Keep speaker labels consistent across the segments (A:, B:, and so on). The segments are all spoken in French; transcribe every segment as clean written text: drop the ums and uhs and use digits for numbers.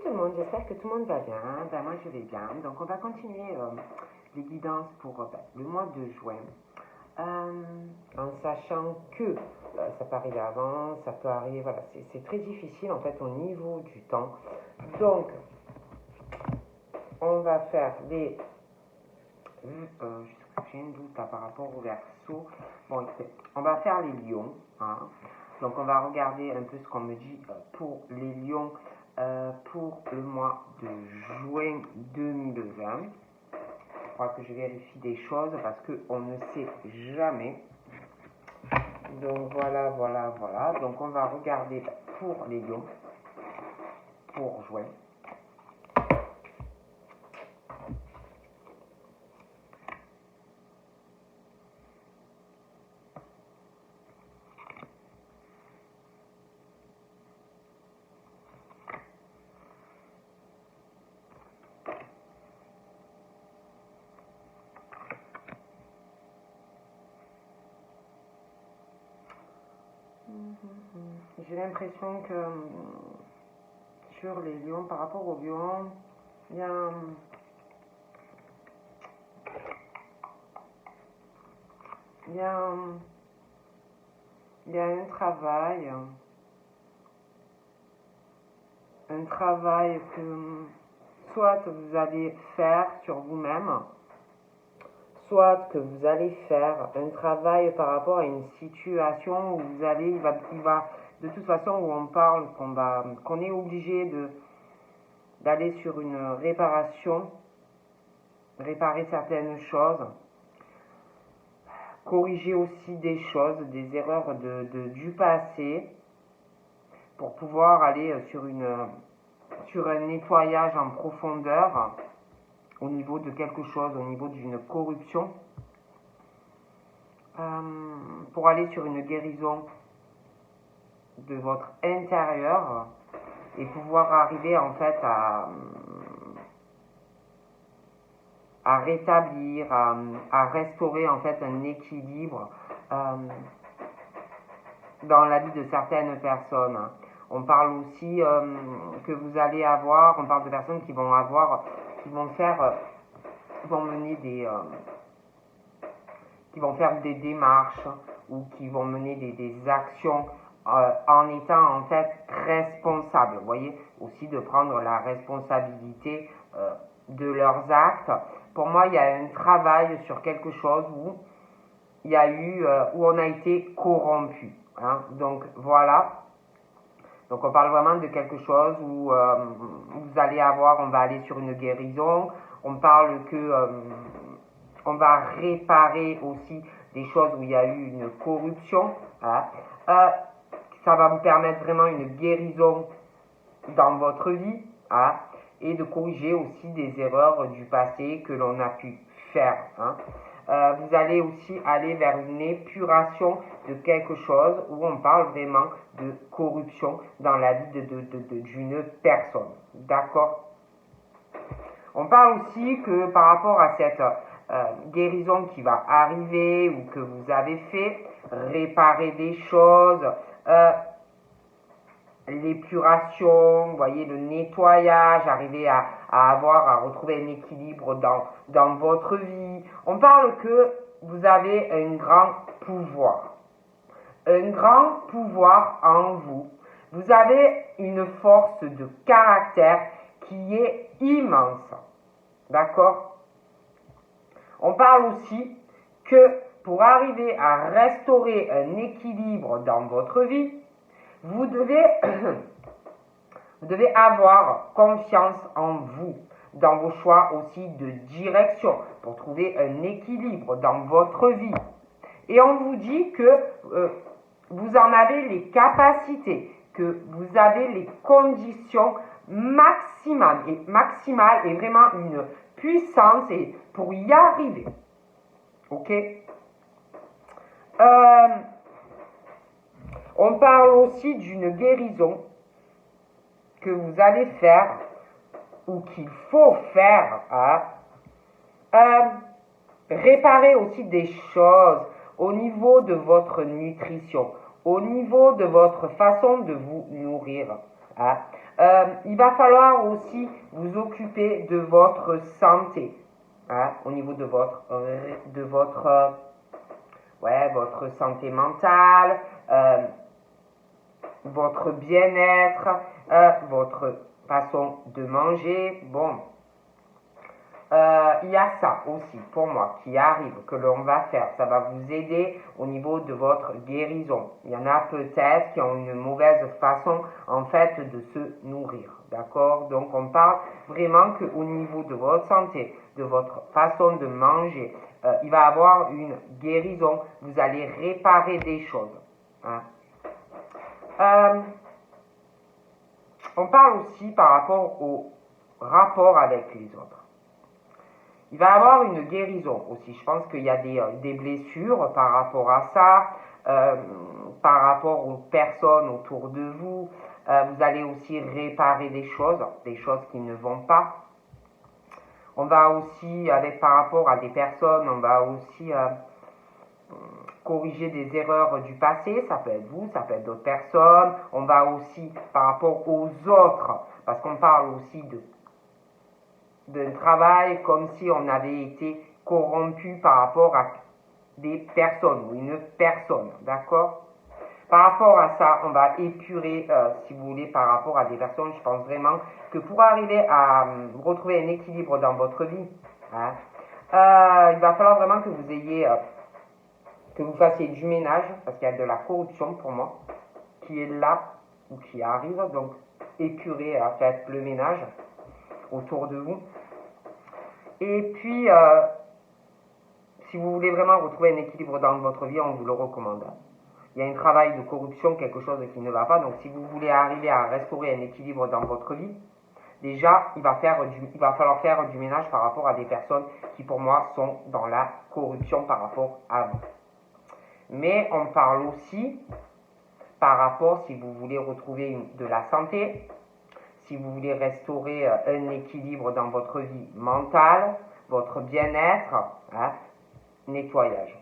A: tout le monde, j'espère que tout le monde va bien. Ben, moi je vais bien. Donc on va continuer les guidances pour le mois de juin. En sachant que ça peut arriver avant, ça peut arriver, voilà, c'est très difficile en fait au niveau du temps. Donc on va faire les... j'ai un doute là, par rapport au verso. Bon, écoutez, on va faire les lions. Hein. Donc on va regarder un peu ce qu'on me dit pour les lions pour le mois de juin 2020. Je crois que je vérifie des choses parce qu'on ne sait jamais. Donc voilà. Donc on va regarder pour les lions pour juin. J'ai l'impression que sur les lions, par rapport aux lions, il y a un travail que soit vous allez faire sur vous-même, soit que vous allez faire un travail par rapport à une situation où vous allez, il va de toute façon où on parle qu'on est obligé d'aller sur une réparation, réparer certaines choses, corriger aussi des choses, des erreurs du passé, pour pouvoir aller sur un nettoyage en profondeur au niveau de quelque chose, au niveau d'une corruption, pour aller sur une guérison de votre intérieur et pouvoir arriver en fait à rétablir, à restaurer en fait un équilibre dans la vie de certaines personnes. On parle aussi que vous allez avoir, on parle de personnes qui vont faire des démarches ou qui vont mener des actions en étant en fait responsables. Vous voyez, aussi de prendre la responsabilité de leurs actes. Pour moi, il y a un travail sur quelque chose où il y a eu, où on a été corrompu. Hein. Donc voilà. Donc on parle vraiment de quelque chose où vous allez avoir, on va aller sur une guérison. On parle que on va réparer aussi des choses où il y a eu une corruption. Hein. Ça va vous permettre vraiment une guérison dans votre vie. Hein, et de corriger aussi des erreurs du passé que l'on a pu faire. Hein. Vous allez aussi aller vers une épuration de quelque chose où on parle vraiment de corruption dans la vie d'une personne. D'accord? On parle aussi que par rapport à cette guérison qui va arriver ou que vous avez fait, réparer des choses, l'épuration, vous voyez, le nettoyage, arriver à retrouver un équilibre dans votre vie. On parle que vous avez un grand pouvoir en vous. Vous avez une force de caractère qui est immense. D'accord? On parle aussi que pour arriver à restaurer un équilibre dans votre vie, vous devez avoir confiance en vous, dans vos choix aussi de direction, pour trouver un équilibre dans votre vie. Et on vous dit que vous en avez les capacités, que vous avez les conditions maximales et vraiment une puissance pour y arriver. Ok? On parle aussi d'une guérison que vous allez faire ou qu'il faut faire. Réparer aussi des choses au niveau de votre nutrition, au niveau de votre façon de vous nourrir. Hein. Il va falloir aussi vous occuper de votre santé, hein, au niveau de votre santé mentale, votre bien-être, votre façon de manger. Bon, il y a ça aussi pour moi qui arrive, que l'on va faire. Ça va vous aider au niveau de votre guérison. Il y en a peut-être qui ont une mauvaise façon en fait de se nourrir. D'accord? Donc on parle vraiment qu'au niveau de votre santé, de votre façon de manger, il va y avoir une guérison. Vous allez réparer des choses. Hein. On parle aussi par rapport au rapport avec les autres. Il va y avoir une guérison aussi. Je pense qu'il y a des blessures par rapport à ça, par rapport aux personnes autour de vous. Vous allez aussi réparer des choses qui ne vont pas. On va aussi, par rapport à des personnes, on va aussi corriger des erreurs du passé. Ça peut être vous, ça peut être d'autres personnes. On va aussi, par rapport aux autres, parce qu'on parle aussi d'un travail comme si on avait été corrompu par rapport à des personnes ou une personne, d'accord? Par rapport à ça, on va épurer, si vous voulez, par rapport à des personnes. Je pense vraiment que pour arriver à retrouver un équilibre dans votre vie, hein, il va falloir vraiment que vous ayez, que vous fassiez du ménage, parce qu'il y a de la corruption pour moi, qui est là ou qui arrive. Donc, épurer, faites le ménage autour de vous. Et puis, si vous voulez vraiment retrouver un équilibre dans votre vie, on vous le recommande. Il y a un travail de corruption, quelque chose qui ne va pas. Donc, si vous voulez arriver à restaurer un équilibre dans votre vie, déjà, il va falloir faire du ménage par rapport à des personnes qui, pour moi, sont dans la corruption par rapport à vous. Mais on parle aussi par rapport, si vous voulez retrouver de la santé, si vous voulez restaurer un équilibre dans votre vie mentale, votre bien-être, hein, nettoyage.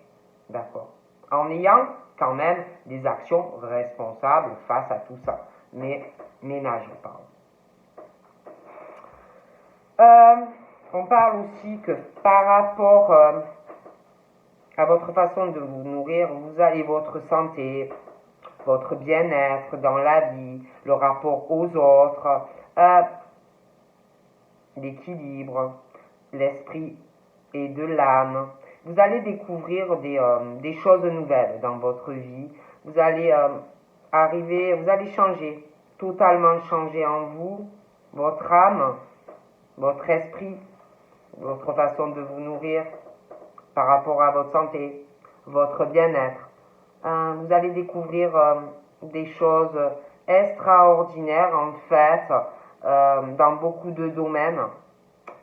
A: D'accord. En ayant quand même des actions responsables face à tout ça. Mais ménage, on parle. On parle aussi que par rapport à votre façon de vous nourrir, vous avez votre santé, votre bien-être dans la vie, le rapport aux autres, l'équilibre, l'esprit et de l'âme. Vous allez découvrir des choses nouvelles dans votre vie. Vous allez vous allez changer, totalement changer en vous, votre âme, votre esprit, votre façon de vous nourrir par rapport à votre santé, votre bien-être. Vous allez découvrir des choses extraordinaires en fait, dans beaucoup de domaines,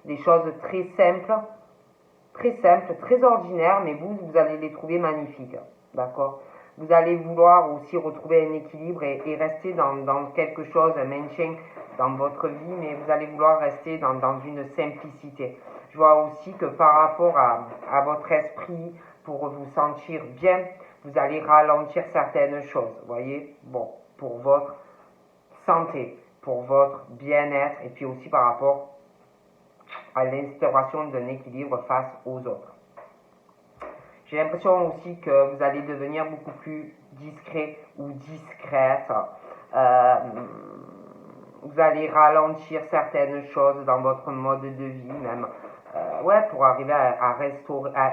A: des choses très simples, très ordinaires, mais vous allez les trouver magnifiques, d'accord? Vous allez vouloir aussi retrouver un équilibre et rester dans quelque chose, un maintien dans votre vie, mais vous allez vouloir rester dans une simplicité. Je vois aussi que par rapport à votre esprit, pour vous sentir bien, vous allez ralentir certaines choses, voyez? Bon, pour votre santé, pour votre bien-être, et puis aussi par rapport à l'instauration d'un équilibre face aux autres. J'ai l'impression aussi que vous allez devenir beaucoup plus discret ou discrète. Vous allez ralentir certaines choses dans votre mode de vie même. Pour arriver à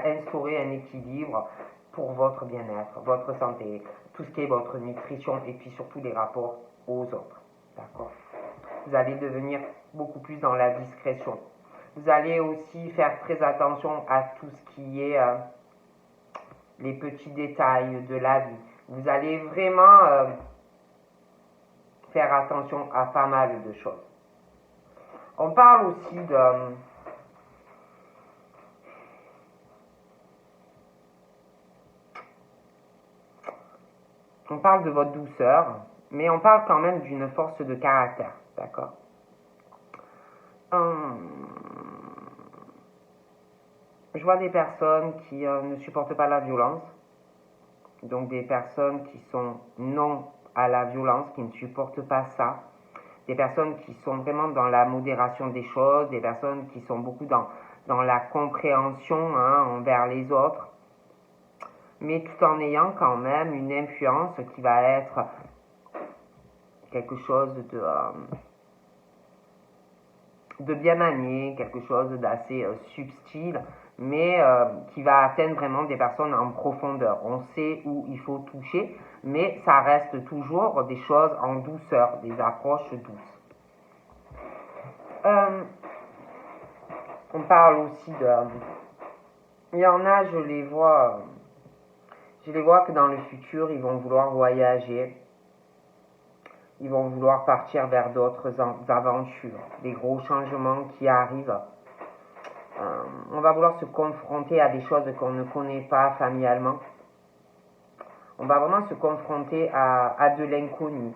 A: instaurer un équilibre pour votre bien-être, votre santé, tout ce qui est votre nutrition et puis surtout les rapports aux autres. D'accord? Vous allez devenir beaucoup plus dans la discrétion. Vous allez aussi faire très attention à tout ce qui est les petits détails de la vie. Vous allez vraiment faire attention à pas mal de choses. On parle aussi on parle de votre douceur, mais on parle quand même d'une force de caractère, d'accord? Je vois des personnes qui ne supportent pas la violence, donc des personnes qui sont non à la violence, qui ne supportent pas ça. des personnes qui sont vraiment dans la modération des choses, des personnes qui sont beaucoup dans la compréhension envers les autres, mais tout en ayant quand même une influence qui va être quelque chose de bien manié, quelque chose d'assez subtil, mais qui va atteindre vraiment des personnes en profondeur. On sait où il faut toucher, mais ça reste toujours des choses en douceur, des approches douces. On parle aussi il y en a, je les vois que dans le futur, ils vont vouloir voyager. Ils vont vouloir partir vers d'autres aventures, des gros changements qui arrivent. On va vouloir se confronter à des choses qu'on ne connaît pas familialement. On va vraiment se confronter à de l'inconnu.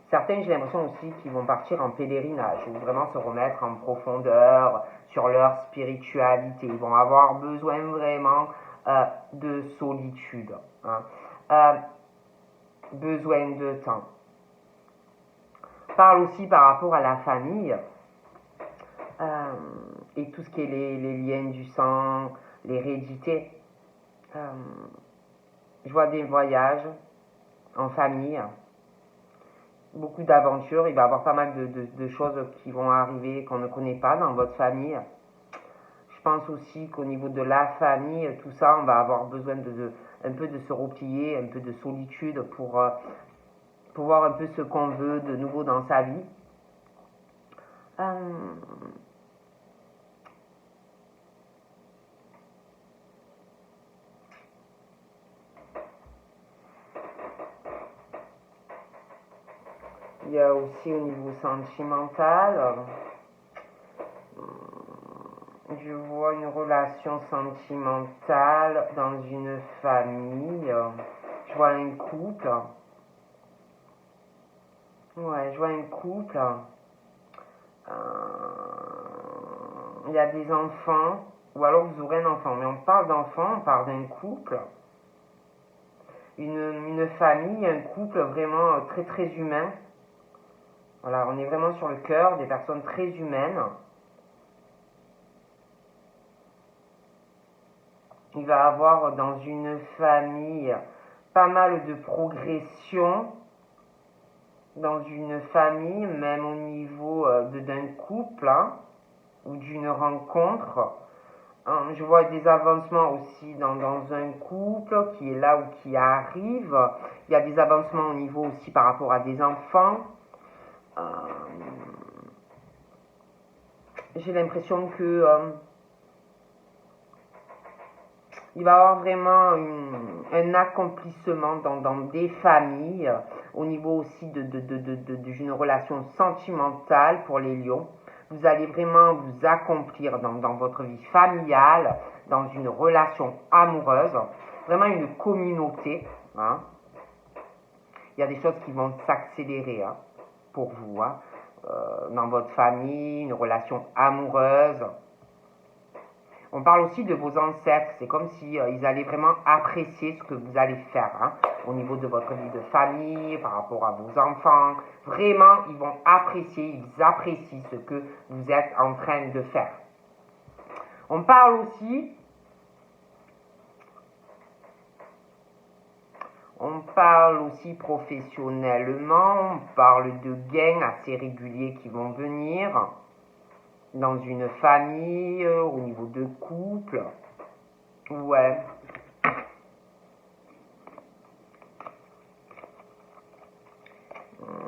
A: Certains, j'ai l'impression aussi qu'ils vont partir en pèlerinage, ou vraiment se remettre en profondeur sur leur spiritualité. Ils vont avoir besoin vraiment de solitude, besoin de temps. On parle aussi par rapport à la famille et tout ce qui est les liens du sang, l'hérédité. Je vois des voyages en famille, beaucoup d'aventures. Il va y avoir pas mal de choses qui vont arriver qu'on ne connaît pas dans votre famille. Je pense aussi qu'au niveau de la famille, tout ça, on va avoir besoin un peu de se replier, un peu de solitude pour voir un peu ce qu'on veut de nouveau dans sa vie. Il y a aussi au niveau sentimental, je vois une relation sentimentale dans une famille. Je vois un couple. Ouais, je vois un couple. Il y a des enfants, ou alors vous aurez un enfant. Mais on parle d'enfant, on parle d'un couple. Une famille, un couple vraiment très très humain. Voilà, on est vraiment sur le cœur des personnes très humaines. Il va y avoir dans une famille pas mal de progression. Dans une famille, même au niveau d'un couple ou d'une rencontre. Je vois des avancements aussi dans un couple qui est là ou qui arrive. Il y a des avancements au niveau aussi par rapport à des enfants. J'ai l'impression que il va y avoir vraiment un accomplissement dans des familles, au niveau aussi d'une relation sentimentale pour les lions. Vous allez vraiment vous accomplir dans votre vie familiale, dans une relation amoureuse, vraiment une communauté. Il y a des choses qui vont s'accélérer pour vous, dans votre famille, une relation amoureuse. On parle aussi de vos ancêtres. C'est comme si ils allaient vraiment apprécier ce que vous allez faire au niveau de votre vie de famille, par rapport à vos enfants. Vraiment, ils vont apprécier, ils apprécient ce que vous êtes en train de faire. On parle aussi professionnellement, on parle de gains assez réguliers qui vont venir dans une famille, au niveau de couple. Ouais.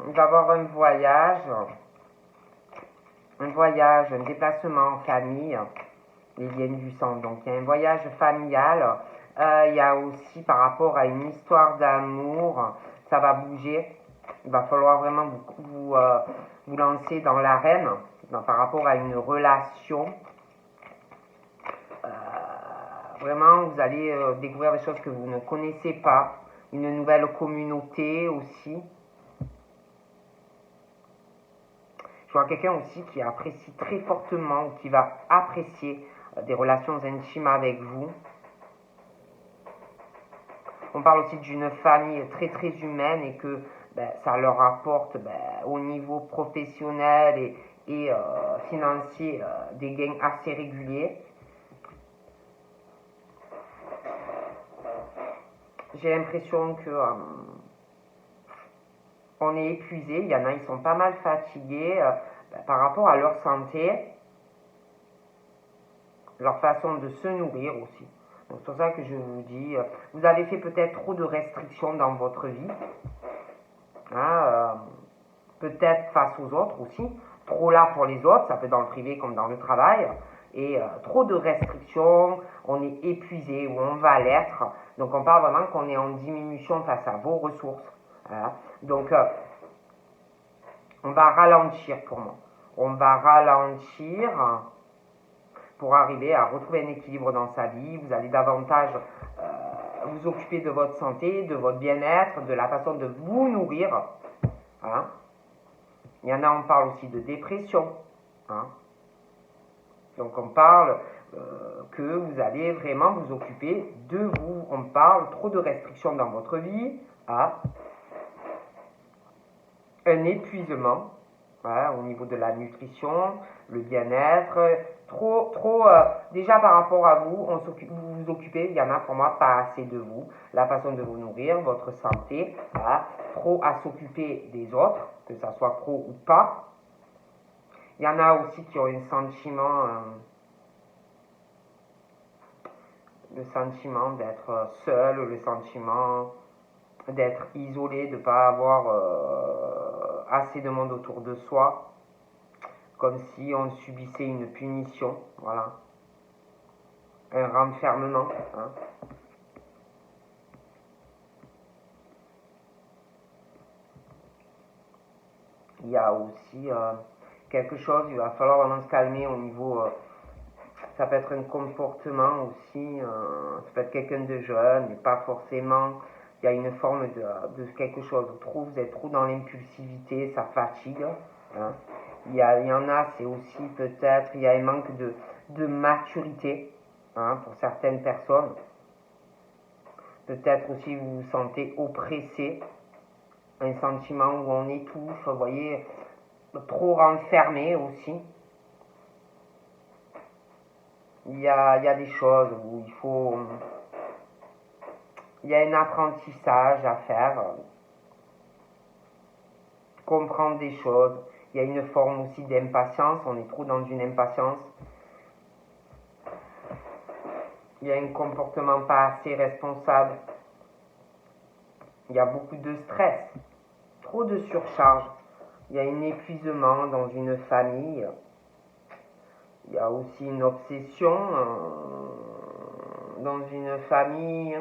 A: Il va y avoir un voyage, un déplacement en famille, les liens du sang. Donc il y a un voyage familial. Il y a aussi par rapport à une histoire d'amour, ça va bouger. Il va falloir vraiment vous lancer dans l'arène par rapport à une relation. Vraiment, vous allez découvrir des choses que vous ne connaissez pas. Une nouvelle communauté aussi. Je vois quelqu'un aussi qui apprécie très fortement, qui va apprécier des relations intimes avec vous. On parle aussi d'une famille très très humaine et que ça leur apporte au niveau professionnel et financier des gains assez réguliers. J'ai l'impression que on est épuisé. Il y en a, ils sont pas mal fatigués par rapport à leur santé, leur façon de se nourrir aussi. Donc c'est pour ça que je vous dis, vous avez fait peut-être trop de restrictions dans votre vie, hein, peut-être face aux autres aussi, trop là pour les autres, ça peut être dans le privé comme dans le travail, et trop de restrictions, on est épuisé ou on va l'être, donc on parle vraiment qu'on est en diminution face à vos ressources. Voilà. Donc on va ralentir pour moi, on va ralentir pour arriver à retrouver un équilibre dans sa vie. Vous allez davantage vous occuper de votre santé, de votre bien-être, de la façon de vous nourrir. Hein. Il y en a, on parle aussi de dépression. Hein. Donc on parle que vous allez vraiment vous occuper de vous. On parle trop de restrictions dans votre vie, hein. Un épuisement, voilà, au niveau de la nutrition, le bien-être, déjà par rapport à vous, vous vous occupez, il y en a pour moi pas assez de vous, la façon de vous nourrir, votre santé, voilà, trop à s'occuper des autres, que ça soit pro ou pas. Il y en a aussi qui ont le sentiment d'être seul, le sentiment d'être isolé, de ne pas avoir assez de monde autour de soi, comme si on subissait une punition, voilà, un renfermement. Hein. Il y a aussi quelque chose, il va falloir vraiment se calmer au niveau, ça peut être un comportement aussi, ça peut être quelqu'un de jeune, mais pas forcément, il y a une forme de quelque chose, vous êtes trop dans l'impulsivité, ça fatigue. Hein. Il y en a, c'est aussi peut-être, il y a un manque de maturité, hein, pour certaines personnes. Peut-être aussi vous vous sentez oppressé, un sentiment où on étouffe, vous voyez, trop renfermé aussi. Il y a des choses où il y a un apprentissage à faire, comprendre des choses. Il y a une forme aussi d'impatience, on est trop dans une impatience. Il y a un comportement pas assez responsable. Il y a beaucoup de stress, trop de surcharge. Il y a un épuisement dans une famille. Il y a aussi une obsession dans une famille.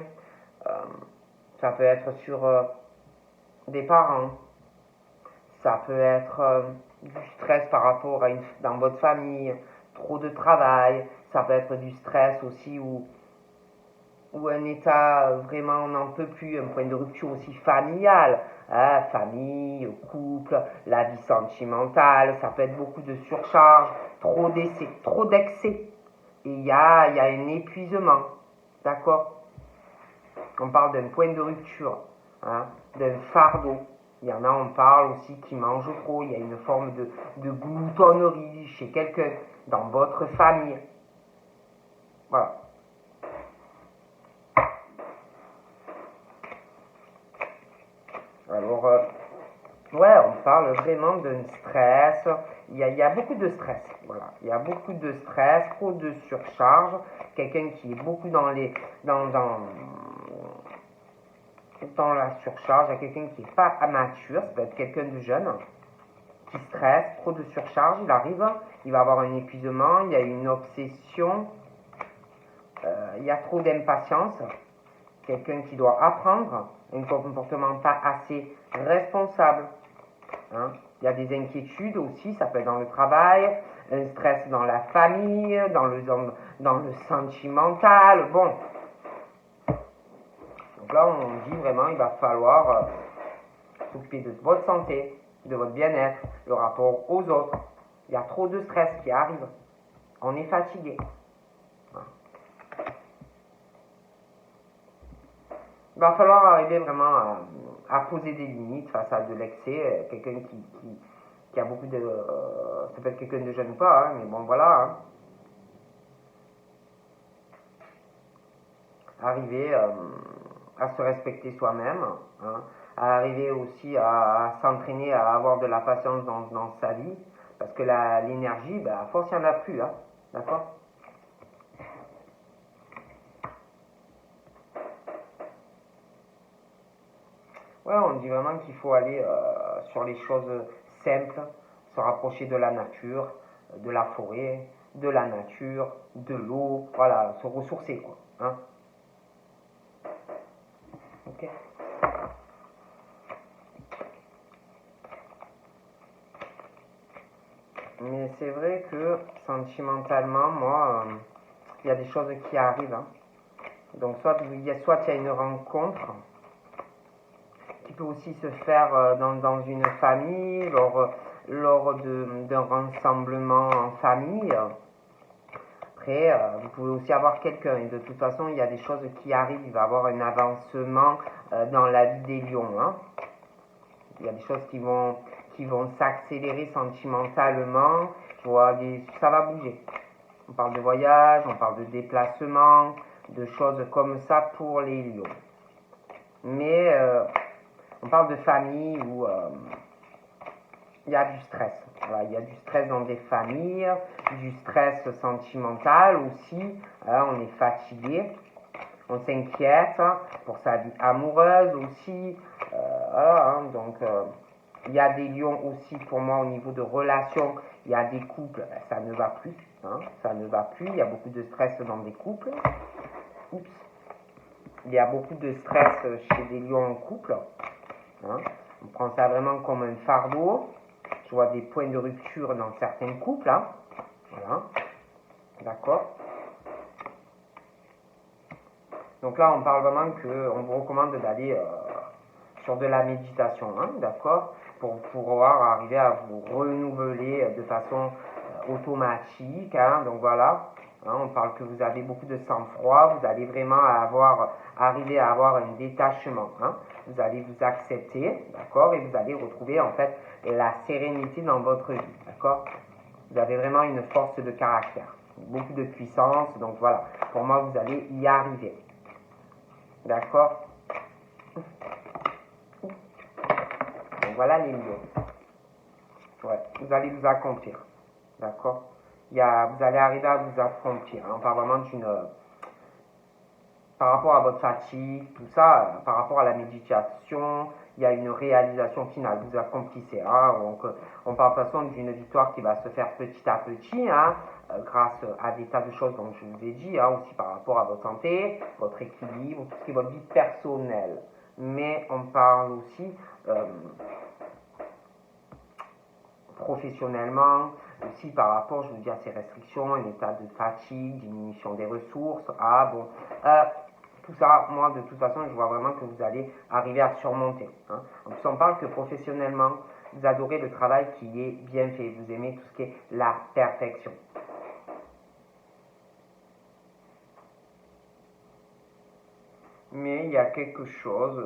A: Ça peut être sur des parents. Ça peut être du stress par rapport dans votre famille, trop de travail. Ça peut être du stress aussi ou un état vraiment on n'en peut plus, un point de rupture aussi familial, hein, famille, couple, la vie sentimentale, ça peut être beaucoup de surcharge, trop d'excès. Et il y a un épuisement, d'accord? On parle d'un point de rupture, hein, d'un fardeau. Il y en a, on parle aussi qui mangent trop, il y a une forme de gloutonnerie chez quelqu'un, dans votre famille. Voilà. Alors, ouais, on parle vraiment d'un stress. Il y a beaucoup de stress. Voilà. Il y a beaucoup de stress, trop de surcharge. Quelqu'un qui est beaucoup dans la surcharge. Il y a quelqu'un qui n'est pas mature. Ça peut être quelqu'un de jeune qui stresse, trop de surcharge. Il va avoir un épuisement. Il y a une obsession. Il y a trop d'impatience. Quelqu'un qui doit apprendre un comportement pas assez responsable. Hein. Il y a des inquiétudes aussi, ça peut être dans le travail, un stress dans la famille, dans le sentimental. Bon. Donc là, on dit vraiment, il va falloir s'occuper de votre santé, de votre bien-être, le rapport aux autres. Il y a trop de stress qui arrive. On est fatigué. Il va falloir arriver vraiment à poser des limites face à de l'excès. Quelqu'un qui a beaucoup de... ça peut être quelqu'un de jeune ou pas, hein, mais bon voilà. Hein. Arriver à se respecter soi-même, hein, à arriver aussi à s'entraîner, à avoir de la patience dans sa vie, parce que l'énergie, ben, à force, il n'y en a plus, hein, d'accord. Ouais, on dit vraiment qu'il faut aller sur les choses simples, se rapprocher de la nature, de la forêt, de la nature, de l'eau, voilà, se ressourcer, quoi, hein. Ok. Mais c'est vrai que sentimentalement, moi, il y a des choses qui arrivent. Hein. Donc soit il y a une rencontre qui peut aussi se faire dans une famille, lors d'un rassemblement en famille. Après, vous pouvez aussi avoir quelqu'un. Et de toute façon, il y a des choses qui arrivent. Il va y avoir un avancement dans la vie des lions. Hein. Il y a des choses qui vont s'accélérer sentimentalement. Ça va bouger. On parle de voyage, on parle de déplacement, de choses comme ça pour les lions. Mais on parle de famille où il y a du stress. Voilà, il y a du stress dans des familles, du stress sentimental aussi. On est fatigué, on s'inquiète pour sa vie amoureuse aussi. Voilà, hein, donc il y a des lions aussi pour moi au niveau de relations. Il y a des couples, ça ne va plus. Hein, ça ne va plus. Il y a beaucoup de stress dans des couples. Oups. Il y a beaucoup de stress chez des lions en couple. Hein. On prend ça vraiment comme un fardeau. Je vois des points de rupture dans certains couples. Hein. Voilà. D'accord. Donc là, on parle vraiment qu'on vous recommande d'aller sur de la méditation. Hein. D'accord. Pour pouvoir arriver à vous renouveler de façon automatique. Hein. Donc voilà. Hein, on parle que vous avez beaucoup de sang-froid. Vous allez vraiment arriver à avoir un détachement. Hein. Vous allez vous accepter, d'accord, et vous allez retrouver en fait la sérénité dans votre vie, d'accord. Vous avez vraiment une force de caractère, beaucoup de puissance, donc voilà, pour moi vous allez y arriver, d'accord. Donc voilà les lions, ouais, vous allez vous accomplir, d'accord. Vous allez arriver à vous accomplir, hein. On parle vraiment par rapport à votre fatigue, tout ça, par rapport à la méditation, il y a une réalisation finale, vous accomplissez. Hein, donc, on parle de toute façon d'une victoire qui va se faire petit à petit, hein, grâce à des tas de choses dont je vous ai dit, hein, aussi par rapport à votre santé, votre équilibre, tout ce qui est votre vie personnelle. Mais on parle aussi professionnellement, aussi par rapport, je vous dis, à ces restrictions, un état de fatigue, diminution des ressources. Ah bon, tout ça, moi, de toute façon, je vois vraiment que vous allez arriver à surmonter. Hein. En plus, on parle que professionnellement, vous adorez le travail qui est bien fait. Vous aimez tout ce qui est la perfection. Mais il y a quelque chose,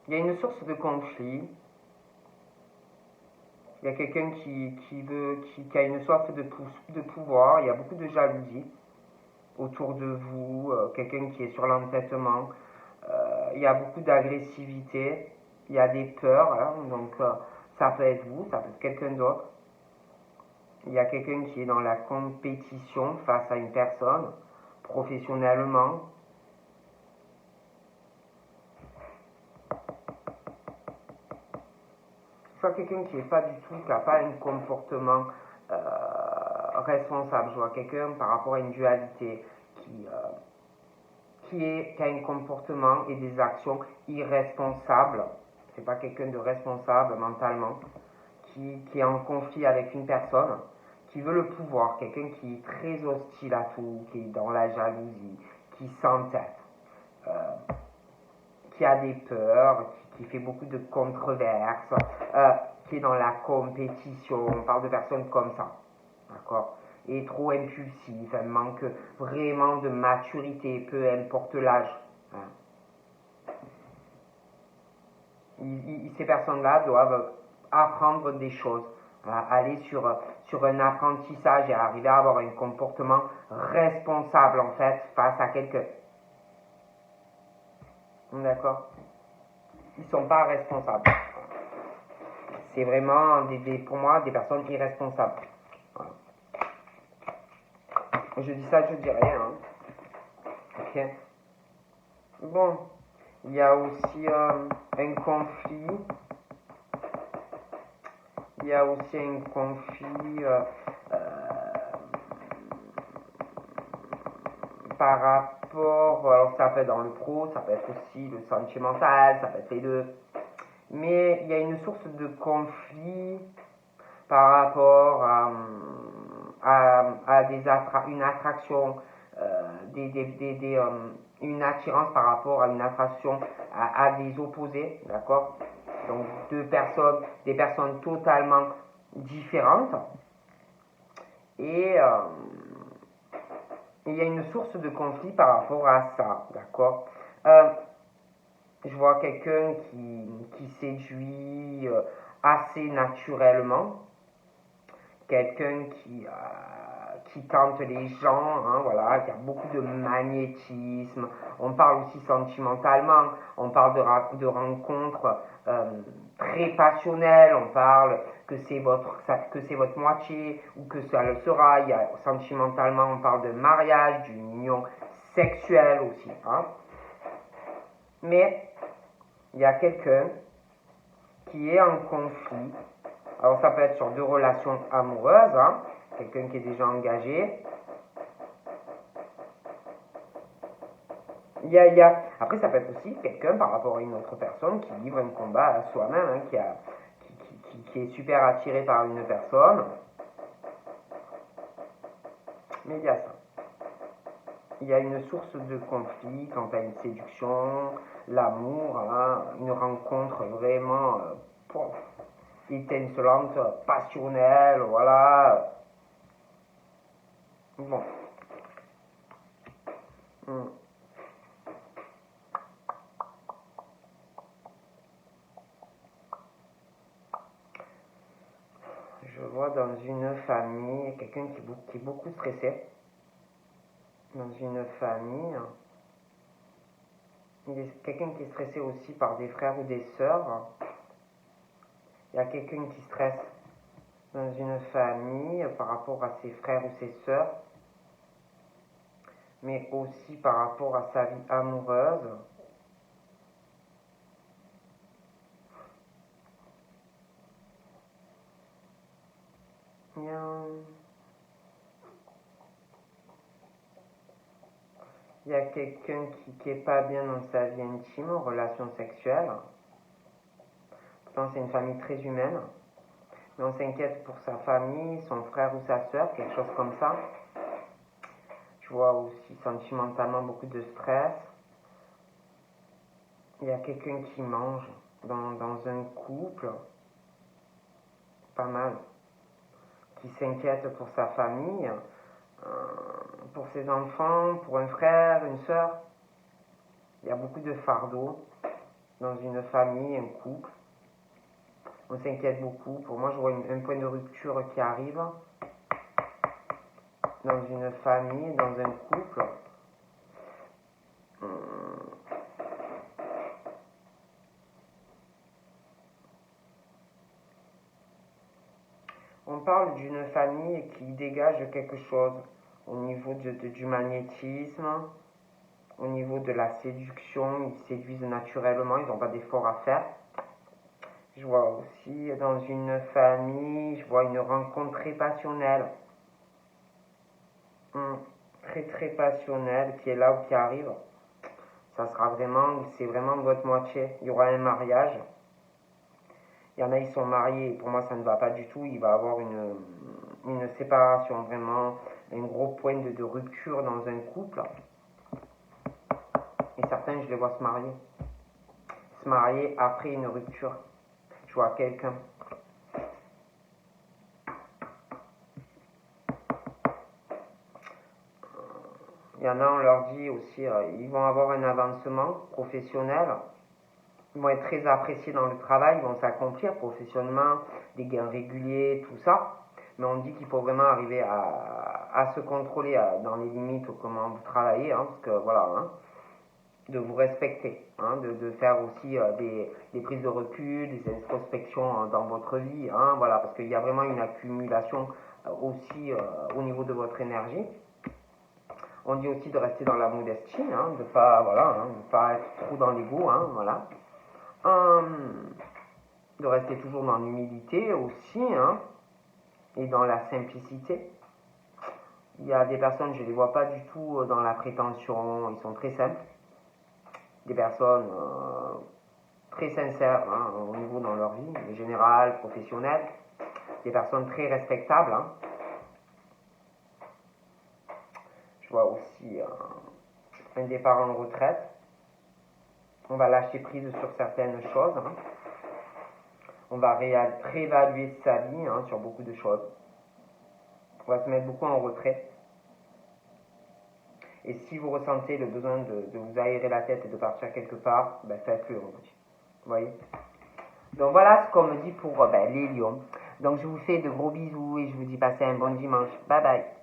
A: il y a une source de conflit. Il y a quelqu'un qui a une soif de pouvoir. Il y a beaucoup de jalousie autour de vous, quelqu'un qui est sur l'entêtement. Il y a beaucoup d'agressivité, il y a des peurs, hein, donc ça peut être vous, ça peut être quelqu'un d'autre. Il y a quelqu'un qui est dans la compétition face à une personne, professionnellement. Soit quelqu'un qui n'est pas du tout, qui n'a pas un comportement responsable. Je vois quelqu'un par rapport à une dualité qui a un comportement et des actions irresponsables. C'est pas quelqu'un de responsable mentalement, qui est en conflit avec une personne, qui veut le pouvoir, quelqu'un qui est très hostile à tout, qui est dans la jalousie, qui s'entête, qui a des peurs, qui fait beaucoup de controverses, qui est dans la compétition. On parle de personnes comme ça, d'accord, et trop impulsif, elle manque vraiment de maturité, peu importe l'âge. Hein. Ces personnes-là doivent apprendre des choses, aller sur un apprentissage et arriver à avoir un comportement responsable en fait face à quelqu'un. D'accord? Ils ne sont pas responsables. C'est vraiment pour moi des personnes irresponsables. Voilà. Je dis ça, je dis rien. Hein. Ok. Bon, il y a aussi un conflit. Il y a aussi un conflit par rapport, alors ça peut être dans le pro, ça peut être aussi le sentimental, ça peut être les deux. Mais il y a une source de conflit par rapport à une attraction, une attirance par rapport à une attraction à des opposés, d'accord? Donc des personnes totalement différentes. Et il y a une source de conflit par rapport à ça, d'accord? Je vois quelqu'un qui séduit assez naturellement, quelqu'un qui tente les gens, hein, voilà, qui a beaucoup de magnétisme. On parle aussi sentimentalement, on parle de rencontres très passionnelles, on parle que c'est votre moitié ou que ça le sera. Sentimentalement, on parle de mariage, d'une union sexuelle aussi. Hein. Mais il y a quelqu'un qui est en conflit. Alors ça peut être sur 2 relations amoureuses, hein, quelqu'un qui est déjà engagé. Après ça peut être aussi quelqu'un par rapport à une autre personne qui livre un combat à soi-même, hein, qui est super attiré par une personne. Mais il y a ça. Il y a une source de conflit quant à une séduction, l'amour, hein, une rencontre vraiment étincelante, passionnelle, voilà. Bon. Je vois dans une famille quelqu'un qui est beaucoup stressé. Dans une famille, il y a quelqu'un qui est stressé aussi par des frères ou des sœurs. Il y a quelqu'un qui stresse dans une famille par rapport à ses frères ou ses sœurs, mais aussi par rapport à sa vie amoureuse. Il y a quelqu'un qui est pas bien dans sa vie intime, en relation sexuelle. Pourtant, c'est une famille très humaine. Mais on s'inquiète pour sa famille, son frère ou sa sœur, quelque chose comme ça. Je vois aussi sentimentalement beaucoup de stress. Il y a quelqu'un qui mange dans un couple, pas mal, qui s'inquiète pour sa famille, pour ses enfants, pour un frère, une sœur. Il y a beaucoup de fardeaux dans une famille, un couple. On s'inquiète beaucoup. Pour moi, je vois un point de rupture qui arrive dans une famille, dans un couple. On parle d'une famille qui dégage quelque chose au niveau du magnétisme, au niveau de la séduction. Ils séduisent naturellement, ils n'ont pas d'effort à faire. Je vois aussi dans une famille, je vois une rencontre très passionnelle. Très très passionnelle qui est là ou qui arrive. C'est vraiment votre moitié. Il y aura un mariage. Il y en a, ils sont mariés. Pour moi, ça ne va pas du tout. Il va y avoir une séparation, vraiment, un gros point de rupture dans un couple. Et certains, je les vois se marier. Se marier après une rupture. Je vois quelqu'un. Il y en a, on leur dit aussi, ils vont avoir un avancement professionnel. Ils vont être très appréciés dans le travail, ils vont s'accomplir professionnellement, des gains réguliers, tout ça. Mais on dit qu'il faut vraiment arriver à se contrôler dans les limites comment vous travaillez, hein, parce que voilà, hein, de vous respecter, hein, de faire aussi des prises de recul, des introspections dans votre vie, hein, voilà, parce qu'il y a vraiment une accumulation aussi au niveau de votre énergie. On dit aussi de rester dans la modestie, hein, de pas voilà, hein, de pas être trop dans l'ego, hein, voilà. De rester toujours dans l'humilité aussi, hein, et dans la simplicité. Il y a des personnes, je ne les vois pas du tout dans la prétention, ils sont très simples. Des personnes très sincères, hein, au niveau dans leur vie, générale, professionnelle. Des personnes très respectables. Hein. Je vois aussi un départ en retraite. On va lâcher prise sur certaines choses. Hein. On va réévaluer sa vie, hein, sur beaucoup de choses. On va se mettre beaucoup en retrait. Et si vous ressentez le besoin de vous aérer la tête et de partir quelque part, ben faites-le, on vous dit. Vous voyez? Donc voilà ce qu'on me dit pour les lions. Donc je vous fais de gros bisous et je vous dis passez un bon dimanche. Bye bye.